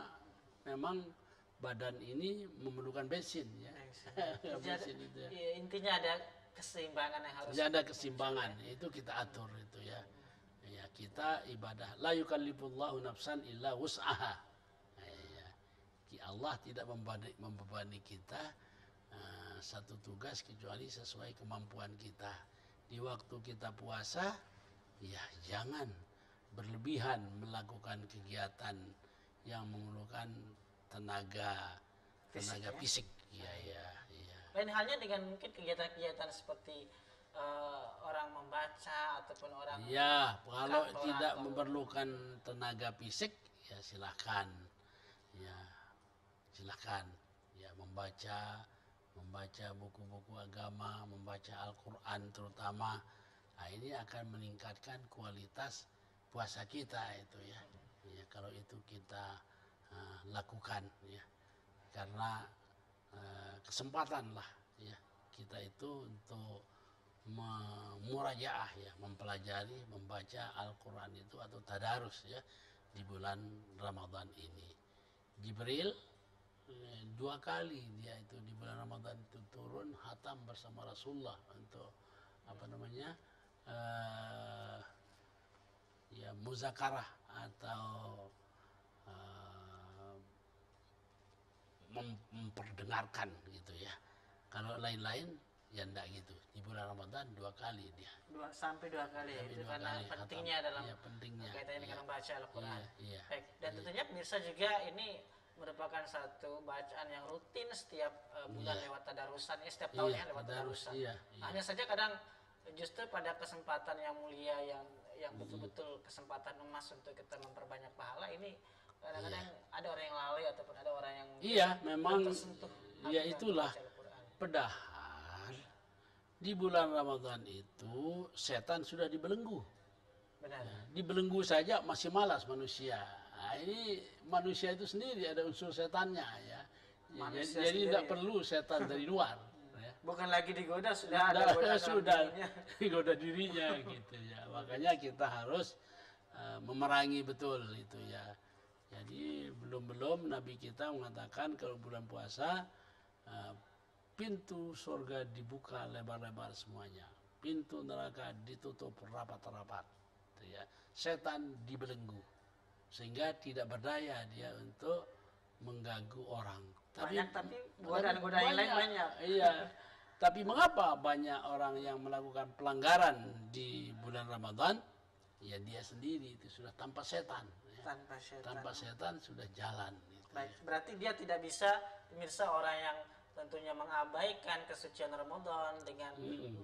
memang badan ini memerlukan bensin ya. Bensin itu ya. Iya, intinya ada keseimbangan yang harus. Ada keseimbangan itu kita atur itu ya. Ya kita ibadah la yukallifullahu nafsan illa wus'aha. Ya. Allah tidak membebani kita satu tugas kecuali sesuai kemampuan kita. Di waktu kita puasa, ya jangan berlebihan melakukan kegiatan yang memerlukan tenaga fisik. Ya. Lain halnya dengan mungkin kegiatan-kegiatan seperti orang membaca ataupun orang. Ya, kalau tidak memerlukan tenaga fisik, ya silakan. Ya, silakan. Ya membaca buku-buku agama, membaca Al-Quran terutama. Nah, ini akan meningkatkan kualitas puasa kita itu ya. Ya kalau itu kita lakukan ya, karena kesempatan lah ya kita itu untuk murajaah ya, mempelajari, membaca Al-Quran itu atau tadarus ya di bulan Ramadan ini. Jibril 2 kali dia itu di bulan Ramadan itu turun hatam bersama Rasulullah untuk ya muzakarah atau memperdengarkan gitu ya. Kalau lain-lain ya enggak gitu. Di bulan Ramadan 2 kali dia. 2 sampai 2 kali ya. Itu karena pentingnya dalam kaitannya dengan membaca Al-Quran. Iya. Baik, dan tentunya pemirsa juga ini merupakan satu bacaan yang rutin setiap bulan lewat tadarusan ya, setiap tahunnya lewat tadarusan. Hanya saja kadang justru pada kesempatan yang mulia yang betul-betul kesempatan emas untuk kita memperbanyak pahala ini kadang-kadang ada orang yang lalai ataupun ada orang yang memang tersentuh. Ya itulah padahal di bulan Ramadan itu setan sudah dibelenggu. Benar. Dibelenggu saja masih malas manusia. Nah, ini manusia itu sendiri ada unsur setannya ya. Jadi tidak perlu setan dari luar. Ya. Bukan lagi digoda, sudah ada digoda dirinya gitu ya. Makanya kita harus memerangi betul itu ya. Jadi belum Nabi kita mengatakan kalau bulan puasa pintu surga dibuka lebar-lebar semuanya, pintu neraka ditutup rapat-rapat, ya. Setan dibelenggu sehingga tidak berdaya dia untuk mengganggu orang. Tapi godaan-godaan lain banyak. Iya. Tapi mengapa banyak orang yang melakukan pelanggaran di bulan Ramadan? Ya dia sendiri itu sudah tanpa setan. Tanpa setan sudah jalan. Gitu. Baik, berarti dia tidak bisa, pemirsa, orang yang tentunya mengabaikan kesucian Ramadan dengan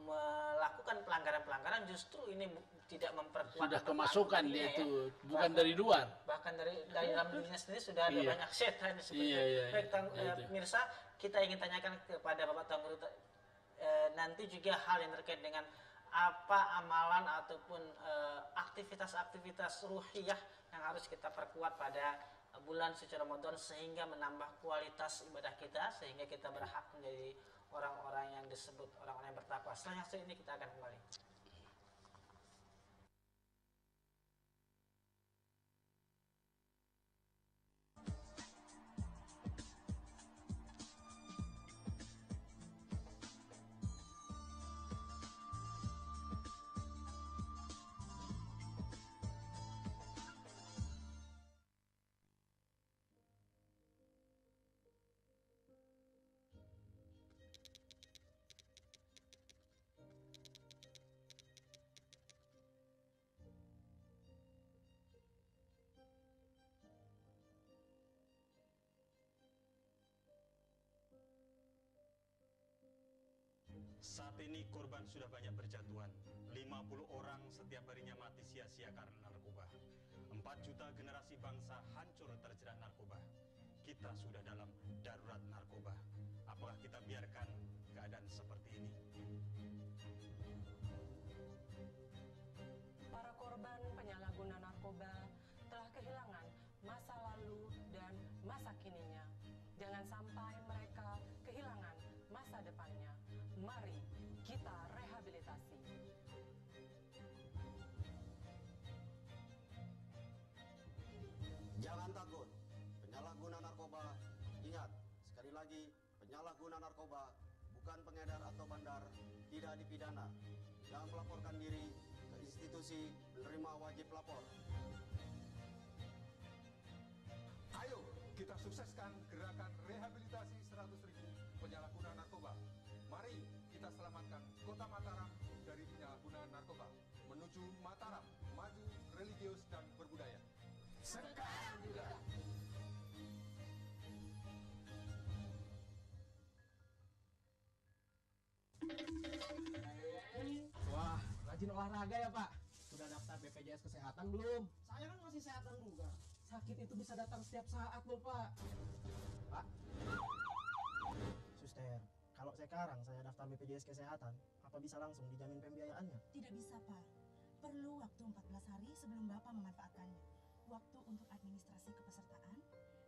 melakukan pelanggaran-pelanggaran, justru ini tidak memperkuat. Sudah kemasukan dia itu, bukan dari luar. Bahkan dari dalam dirinya sendiri sudah ada banyak setan seperti itu. Baik, pemirsa, kita ingin tanyakan kepada Bapak Tuan Guru nanti juga hal yang terkait dengan apa amalan ataupun aktivitas-aktivitas ruhiyah yang harus kita perkuat pada bulan suci Ramadan sehingga menambah kualitas ibadah kita sehingga kita berhak menjadi orang-orang yang disebut orang-orang yang bertakwa. Selanjutnya ini kita akan kembali. Saat ini korban sudah banyak berjatuhan. 50 orang setiap harinya mati sia-sia karena narkoba. 4 juta generasi bangsa hancur terjerat narkoba. Kita sudah dalam darurat narkoba. Apakah kita biarkan keadaan seperti ini? Para korban penyalahguna narkoba telah kehilangan masa lalu dan masa kininya. Jangan sampai mereka kehilangan masa depannya. Mari kita rehabilitasi. lagi, penyalahguna narkoba, bukan pengedar atau bandar, tidak dipidana dan melaporkan diri ke institusi penerima wajib lapor. Ayo kita sukseskan gerakan rehabilitasi 100.000 penyalahguna narkoba. Mari kita selamatkan kota Mataram dari penyalahgunaan narkoba menuju Mataram maju, religius dan berbudaya. Sekarang juga. Wah, rajin olahraga ya Pak. Sudah daftar BPJS Kesehatan belum? Saya kan masih sehat dan bugar. Sakit itu bisa datang setiap saat loh Pak. Pak. Suster, kalau sekarang saya daftar BPJS Kesehatan, apa bisa langsung dijamin pembiayaannya? Tidak bisa Pak. Perlu waktu 14 hari sebelum Bapak memanfaatkannya. Waktu untuk administrasi kepesertaan,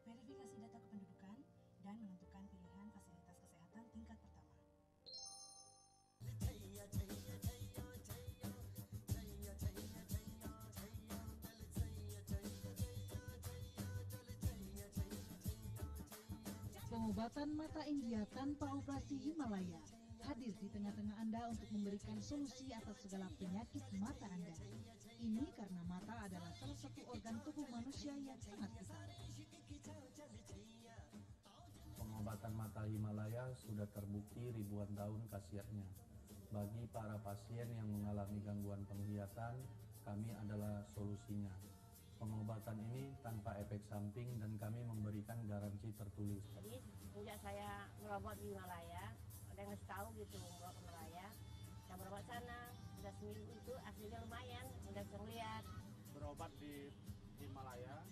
verifikasi data kependudukan, dan menentukan pilihan fasilitas kesehatan tingkat pertama. Pengobatan mata India tanpa operasi Himalaya hadir di tengah-tengah Anda untuk memberikan solusi atas segala penyakit mata Anda. Ini karena mata adalah salah satu organ tubuh manusia yang sangat vital. Pengobatan mata Himalaya sudah terbukti ribuan tahun khasiatnya. Bagi para pasien yang mengalami gangguan penglihatan, kami adalah solusinya. Pengobatan ini tanpa efek samping dan kami memberikan garansi tertulis. Jadi sejak saya berobat di Himalaya, ada yang ngasih tahu gitu bawa ke Himalaya. Saya berobat sana, udah seminggu itu hasilnya lumayan, udah bisa ngeliat. Berobat di Himalaya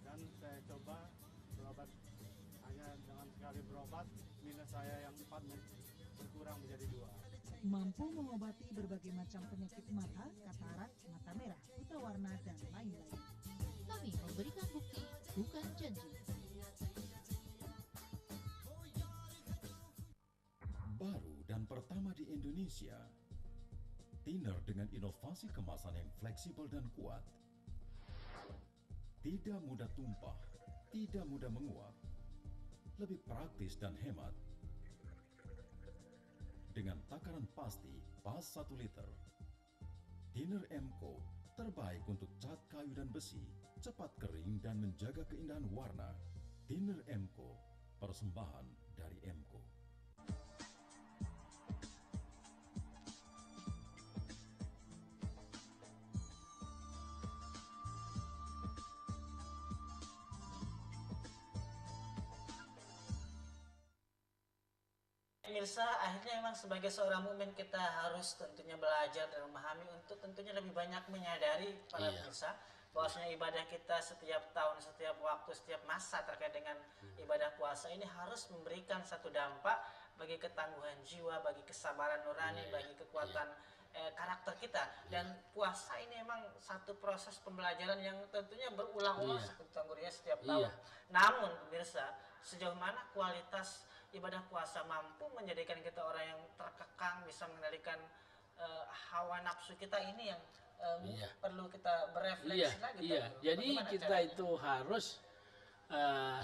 dan saya coba berobat hanya dengan sekali berobat minus saya yang 4 berkurang menjadi 2. Mampu mengobati berbagai macam penyakit mata, katarak, mata merah, buta warna, dan lain-lain. Kami memberikan bukti, bukan janji. Baru dan pertama di Indonesia, thinner dengan inovasi kemasan yang fleksibel dan kuat. Tidak mudah tumpah, tidak mudah menguap, lebih praktis dan hemat. Dengan takaran pasti pas 1 liter. Thinner M.Co terbaik untuk cat kayu dan besi, cepat kering dan menjaga keindahan warna. Thinner M.Co, persembahan dari M.Co. Pemirsa, akhirnya memang sebagai seorang mukmin kita harus tentunya belajar dan memahami untuk tentunya lebih banyak menyadari para pemirsa bahwasanya ibadah kita setiap tahun, setiap waktu, setiap masa terkait dengan ibadah puasa ini harus memberikan satu dampak bagi ketangguhan jiwa, bagi kesabaran nurani, bagi kekuatan karakter kita. Dan puasa ini memang satu proses pembelajaran yang tentunya berulang-ulang seperti Tanggurnya setiap tahun. Namun pemirsa, sejauh mana kualitas ibadah puasa mampu menjadikan kita orang yang terkekang, bisa mengendalikan hawa nafsu kita ini yang perlu kita berefleksi lagi. Jadi kita itu harus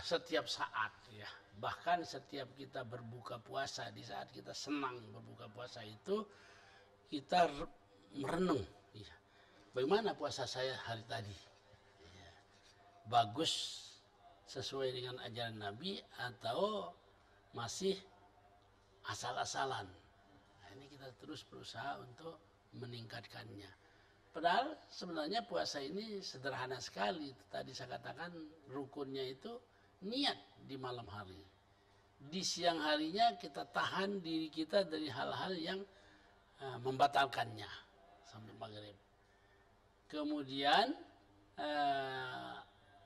setiap saat ya, bahkan setiap kita berbuka puasa, di saat kita senang berbuka puasa itu kita merenung ya, bagaimana puasa saya hari tadi ya, bagus sesuai dengan ajaran Nabi atau masih asal-asalan. Nah, ini kita terus berusaha untuk meningkatkannya. Padahal sebenarnya puasa ini sederhana sekali. Tadi saya katakan rukunnya itu niat di malam hari. Di siang harinya kita tahan diri kita dari hal-hal yang membatalkannya sampai maghrib. Kemudian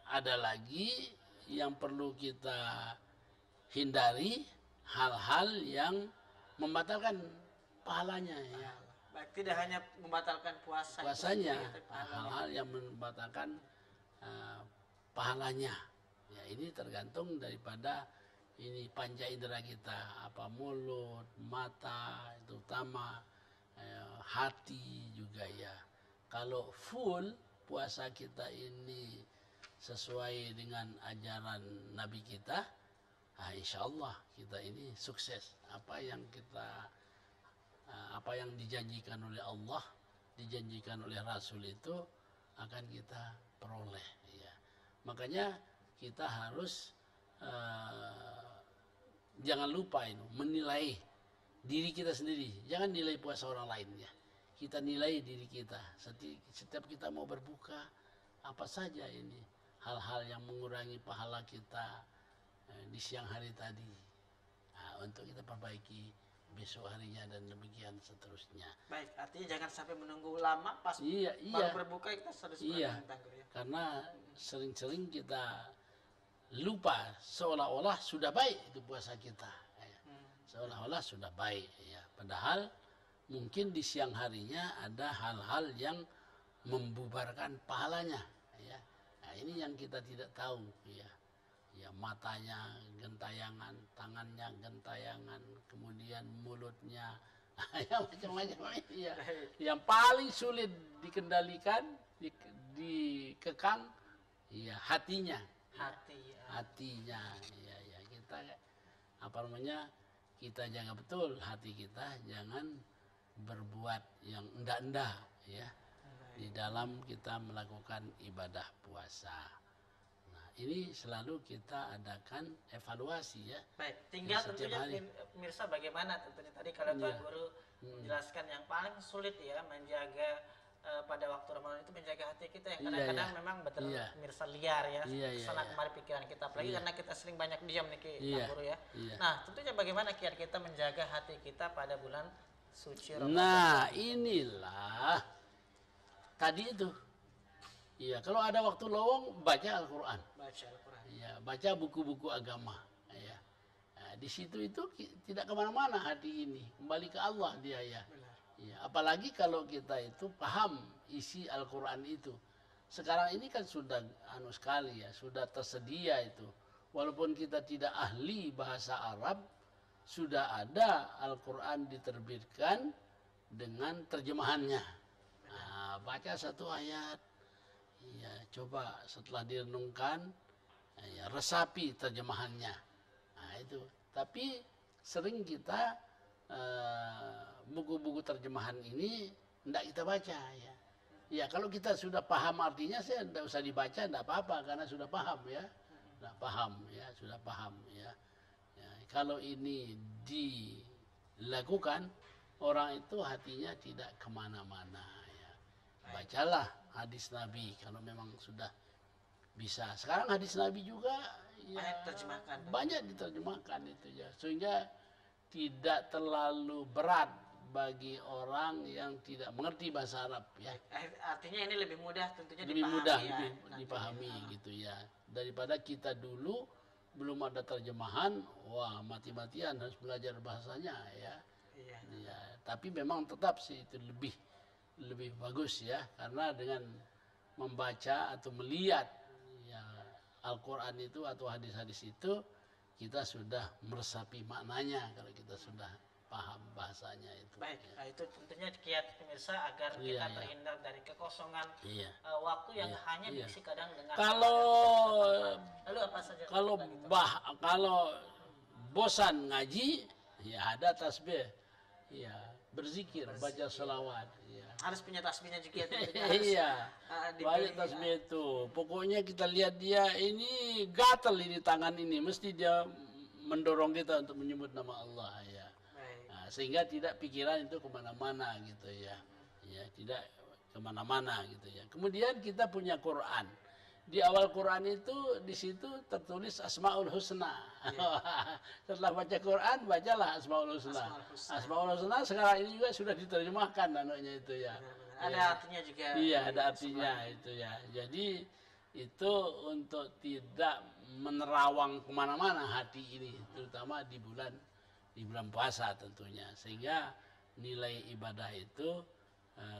ada lagi yang perlu kita hindari, hal-hal yang membatalkan pahalanya ya. Baik, tidak hanya membatalkan puasanya, hal-hal yang membatalkan pahalanya. Ya, ini tergantung daripada ini panca indera kita, apa mulut, mata, itu utama, hati juga ya. Kalau full puasa kita ini sesuai dengan ajaran Nabi kita, Nah, insya Allah kita ini sukses. Apa yang dijanjikan oleh Allah, dijanjikan oleh Rasul itu akan kita peroleh. Ya. Makanya kita harus jangan lupa ini menilai diri kita sendiri. Jangan nilai puasa orang lain ya. Kita nilai diri kita. Setiap kita mau berbuka, apa saja ini hal-hal yang mengurangi pahala kita di siang hari tadi. Nah, untuk kita perbaiki besok harinya dan demikian seterusnya. Baik, artinya jangan sampai menunggu lama pas baru berbuka kita harus ya. Karena sering-sering kita lupa seolah-olah sudah baik itu puasa kita. Ya. Seolah-olah sudah baik. Ya. Padahal mungkin di siang harinya ada hal-hal yang membubarkan pahalanya. Ya. Nah, ini yang kita tidak tahu. Ya. Ya, matanya gentayangan, tangannya gentayangan, kemudian mulutnya, ya macam-macam. Ya. Yang paling sulit dikendalikan, dikekang, ya hatinya. Hatinya, ya kita kita jaga betul hati kita, jangan berbuat yang endah-endah, ya, di dalam kita melakukan ibadah puasa. Ini selalu kita adakan evaluasi ya. Baik, tinggal tentunya pemirsa bagaimana tentunya tadi kalau Tuan Guru menjelaskan yang paling sulit ya menjaga pada waktu Ramadan itu menjaga hati kita yang kadang-kadang memang betul pemirsa liar ya. Sana kemari pikiran kita apalagi karena kita sering banyak diam nih Tuan Guru ya. Nah, tentunya bagaimana kiat kita menjaga hati kita pada bulan suci Ramadan. Nah, inilah tadi itu. Iya, kalau ada waktu lowong baca Al-Quran. Iya, baca buku-buku agama. Ya. Nah, di situ itu tidak kemana-mana hati ini, kembali ke Allah dia ya. Ya. Apalagi kalau kita itu paham isi Al-Quran itu. Sekarang ini kan sudah sekali ya, sudah tersedia itu. Walaupun kita tidak ahli bahasa Arab, sudah ada Al-Quran diterbitkan dengan terjemahannya. Nah, baca satu ayat. Ya, coba setelah direnungkan, ya, resapi terjemahannya. Nah, itu. Tapi sering kita buku-buku terjemahan ini tidak kita baca. Ya. Ya, kalau kita sudah paham artinya, saya tidak usah dibaca, tidak apa-apa karena sudah paham ya. Sudah paham ya, sudah paham ya. Ya. Kalau ini dilakukan, orang itu hatinya tidak kemana-mana. Ya. Bacalah hadis Nabi kalau memang sudah bisa. Sekarang hadis Nabi juga ya, banyak diterjemahkan itu ya, sehingga tidak terlalu berat bagi orang yang tidak mengerti bahasa Arab ya. Artinya ini lebih mudah tentunya lebih mudah dipahami gitu ya, daripada kita dulu belum ada terjemahan, wah mati-matian harus belajar bahasanya ya. Ya, tapi memang tetap sih itu lebih bagus ya, karena dengan membaca atau melihat ya, Al-Quran itu atau hadis-hadis itu kita sudah meresapi maknanya kalau kita sudah paham bahasanya itu. Baik, nah itu tentunya kiat pemirsa agar kita terhindar dari kekosongan waktu yang hanya diisi kadang dengan lalu apa saja kalau bosan ngaji ya ada tasbih ya, berzikir, baca salawat ya. Harus punya tasbihnya juga iya, banyak tasbih itu. Pokoknya kita lihat dia ini gatal ini tangan ini, mesti dia mendorong kita untuk menyebut nama Allah ya. Nah, sehingga tidak pikiran itu kemana-mana gitu ya. Ya, tidak kemana-mana gitu ya. Kemudian kita punya Quran. Di awal Quran itu di situ tertulis Asmaul Husna. Setelah baca Quran, bacalah Asmaul Husna. Asmaul Husna sekarang ini juga sudah diterjemahkan anaknya itu ya. Ada artinya juga. Iya, ada artinya itu ya. Jadi itu untuk tidak menerawang kemana-mana hati ini, terutama di bulan puasa tentunya, sehingga nilai ibadah itu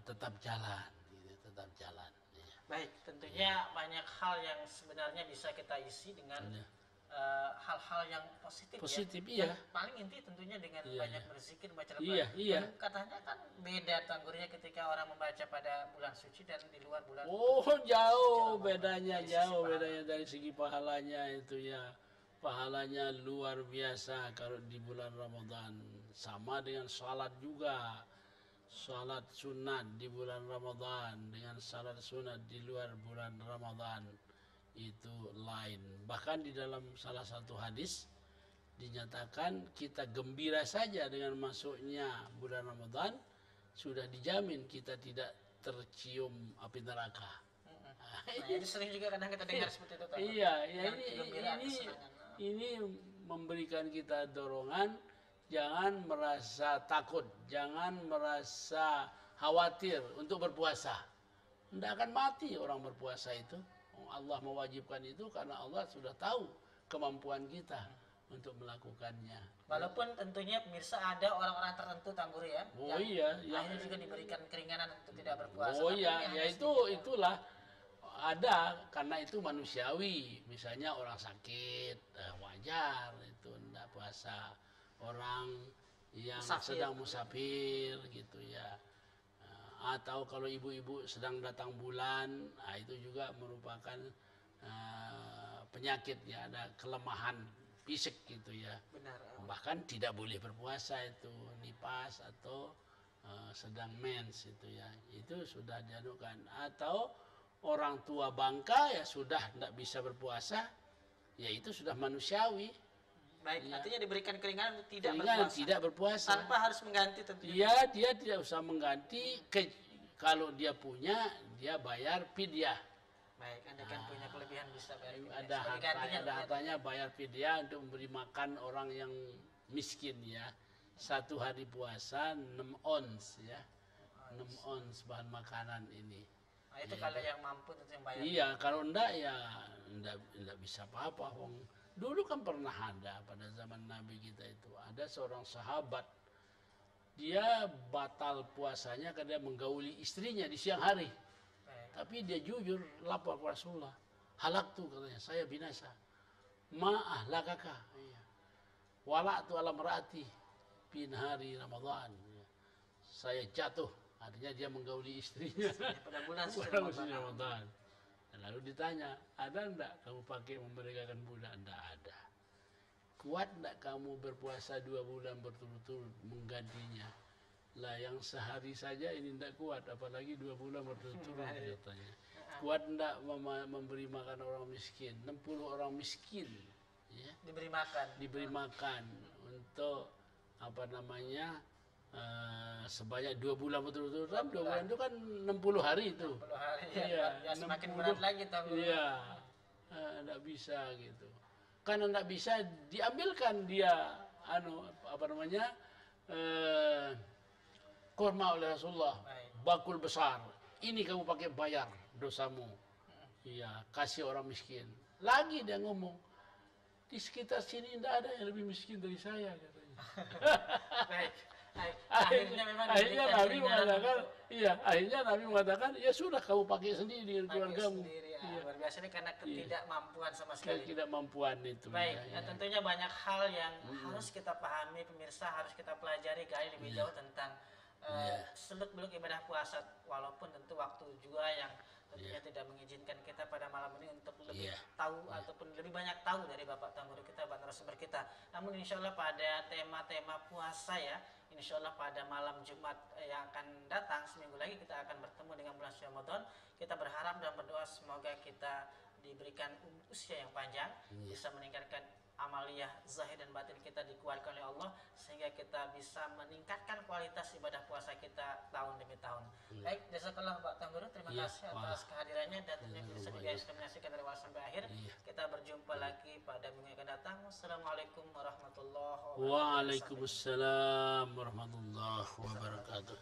tetap jalan, gitu, tetap jalan. Baik, tentunya banyak hal yang sebenarnya bisa kita isi dengan hal-hal yang positif ya. Iya. Paling inti tentunya dengan banyak berzikir, baca Al-Quran. Iya. Katanya kan beda tanggurnya ketika orang membaca pada bulan suci dan di luar bulan. Oh, jauh bedanya dari segi pahalanya itu ya. pahalanya luar biasa kalau di bulan Ramadan. Sama dengan salat juga. Salat sunat di bulan Ramadan dengan salat sunat di luar bulan Ramadan itu lain. Bahkan di dalam salah satu hadis dinyatakan kita gembira saja dengan masuknya bulan Ramadan sudah dijamin kita tidak tercium api neraka. Nah, itu sering juga kadang kita dengar seperti itu. Iya, ya ini memberikan kita dorongan, jangan merasa takut, jangan merasa khawatir untuk berpuasa. Tidak akan mati orang berpuasa itu. Allah mewajibkan itu karena Allah sudah tahu kemampuan kita untuk melakukannya. Walaupun tentunya pemirsa ada orang-orang tertentu Tangguru ya. Oh iya, akhirnya juga diberikan keringanan untuk tidak berpuasa. Oh iya, ya itulah ada karena itu manusiawi. Misalnya orang sakit wajar itu tidak puasa. Orang yang sedang musafir gitu ya. Atau kalau ibu-ibu sedang datang bulan, itu juga merupakan penyakit ya, ada kelemahan fisik gitu ya. Benar. Bahkan tidak boleh berpuasa itu nifas atau sedang mens itu ya. Itu sudah dianukan. Atau orang tua bangka ya sudah tidak bisa berpuasa, ya itu sudah manusiawi. Baik, ya. artinya diberikan keringanan untuk tidak berpuasa. Tanpa harus mengganti tentunya. Iya, dia tidak usah mengganti. Kalau dia punya, dia bayar fidyah. Baik, Anda kan punya kelebihan bisa bayar fidyah. Ada hartanya bayar fidyah untuk memberi makan orang yang miskin ya. Satu hari puasa 6 ons ya. 6 ons bahan makanan ini. Nah, itu kalau yang mampu tentu yang bayar. Iya, kalau enggak ya enggak bisa apa-apa. Dulu kan pernah ada pada zaman Nabi kita itu. Ada seorang sahabat. Dia batal puasanya karena dia menggauli istrinya di siang hari. Tapi dia jujur lapor kepada Rasulullah. Halaktu katanya, saya binasa. Ma'ahlakaka. Wala'tu ala mar'ati. Pinhari Ramadan. Saya jatuh. Artinya dia menggauli istrinya. Pada bulan Ramadan. Lalu ditanya, ada enggak kamu pakai memerdekakan budak? Enggak ada. Kuat enggak kamu berpuasa 2 bulan berturut-turut menggantinya? Lah yang sehari saja ini enggak kuat, apalagi 2 bulan berturut-turut katanya. Kuat enggak memberi makan orang miskin? 60 orang miskin ya. Diberi makan untuk sebanyak 2 bulan berturut-turut. 2 bulan itu kan 60 hari itu. 60 hari iya, ya, semakin berat lagi Tangguru. Iya. Enggak bisa gitu. Karena enggak bisa diambilkan dia kurma oleh Rasulullah. Bakul besar. Ini kamu pakai bayar dosamu. Iya, kasih orang miskin. Lagi dia ngomong, di sekitar sini tidak ada yang lebih miskin dari saya katanya. Baik. Akhirnya Nabi mengatakan, ya sudah kamu pakai sendiri dengan keluargamu. Iya. Luar biasa ini karena ketidakmampuan sama sekali. Ketidakmampuan itu. Baik, tentunya banyak hal yang harus kita pahami pemirsa, harus kita pelajari gali lebih jauh tentang seluk-beluk ibadah puasa, walaupun tentu waktu juga yang tentunya tidak mengizinkan kita pada malam ini untuk lebih tahu ataupun lebih banyak tahu dari Bapak Tangguru kita, Bapak narasumber kita. Namun insya Allah pada tema-tema puasa ya, insya Allah pada malam Jumat yang akan datang seminggu lagi kita akan bertemu dengan bulan suci Ramadan. Kita berharap dan berdoa semoga kita diberikan usia yang panjang, bisa meningkatkan amaliyah zahir dan batin kita dikuatkan oleh Allah sehingga kita bisa meningkatkan kualitas ibadah puasa kita tahun demi tahun. Baik, jazakallah Pak Tangguru, terima kasih atas kehadirannya dan tentunya bisa juga sudah menyaksikan dari awal sampai akhir. Kita berjumpa lagi pada minggu yang akan datang. Wassalamualaikum warahmatullahi wabarakatuh. Waalaikumsalam warahmatullahi wabarakatuh.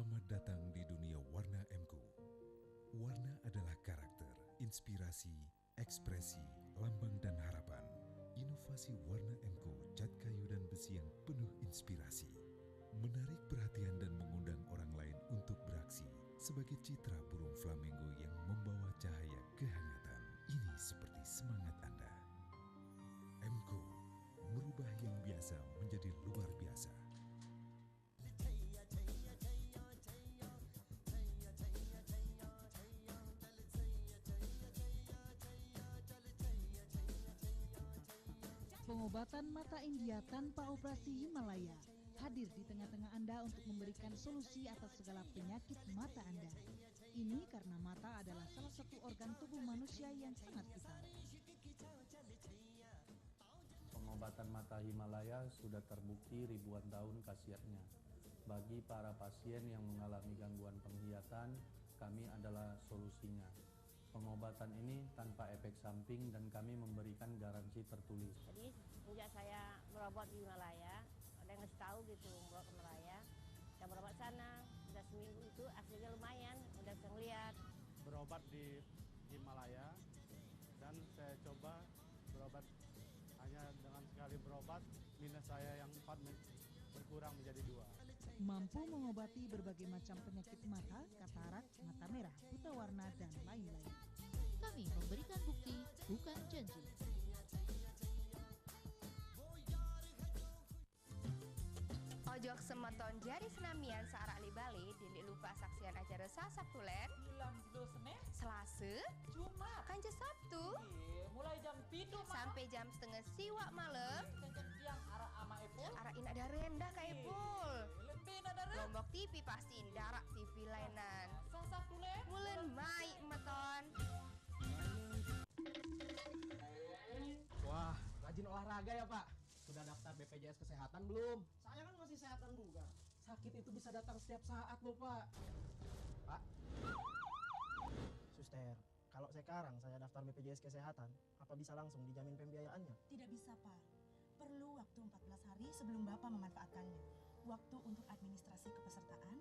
Selamat datang di dunia warna MQ. Warna adalah karakter, inspirasi, ekspresi, lambang dan harapan. Inovasi warna MQ cat kayu dan besi yang penuh inspirasi. Menarik perhatian dan mengundang orang lain untuk beraksi sebagai citra burung flamingo yang membawa cahaya kehangatan. Ini seperti semangat Anda. MQ merubah yang biasa menjadi luar biasa. Pengobatan mata India tanpa operasi Himalaya hadir di tengah-tengah Anda untuk memberikan solusi atas segala penyakit mata Anda. Ini karena mata adalah salah satu organ tubuh manusia yang sangat vital. Pengobatan mata Himalaya sudah terbukti ribuan tahun khasiatnya. Bagi para pasien yang mengalami gangguan penglihatan, kami adalah solusinya. Pengobatan ini tanpa efek samping dan kami memberikan garansi tertulis. Jadi sejak saya berobat di Himalaya, ada yang ngasih tahu gitu bawa ke Himalaya. Saya berobat sana, udah seminggu itu hasilnya lumayan, udah bisa ngeliat. Berobat di Himalaya dan saya coba berobat hanya dengan sekali berobat minus saya yang 4 berkurang menjadi 2. Mampu mengobati berbagai macam penyakit mata, katarak, mata merah, buta warna, dan lain-lain. Kami memberikan bukti, bukan janji. Ojok semeton jari senamian searak libali dilik lupa saksian acara sasak tulen Selasa Kanja Sabtu mulai jam 7 sampai jam setengah siwak malam arah ama Epul arah ina ada rendah ka Epul lebih nadara Lombok TV pasti darak TV lainan sasak tulen mulen mai meton. Wah, rajin olahraga ya Pak. Sudah daftar BPJS Kesehatan belum? Saya kan masih sehat juga. Sakit itu bisa datang setiap saat loh Pak. Pak. Suster, kalau sekarang saya daftar BPJS Kesehatan, apa bisa langsung dijamin pembiayaannya? Tidak bisa, Pak. Perlu waktu 14 hari sebelum Bapak memanfaatkannya. Waktu untuk administrasi kepesertaan,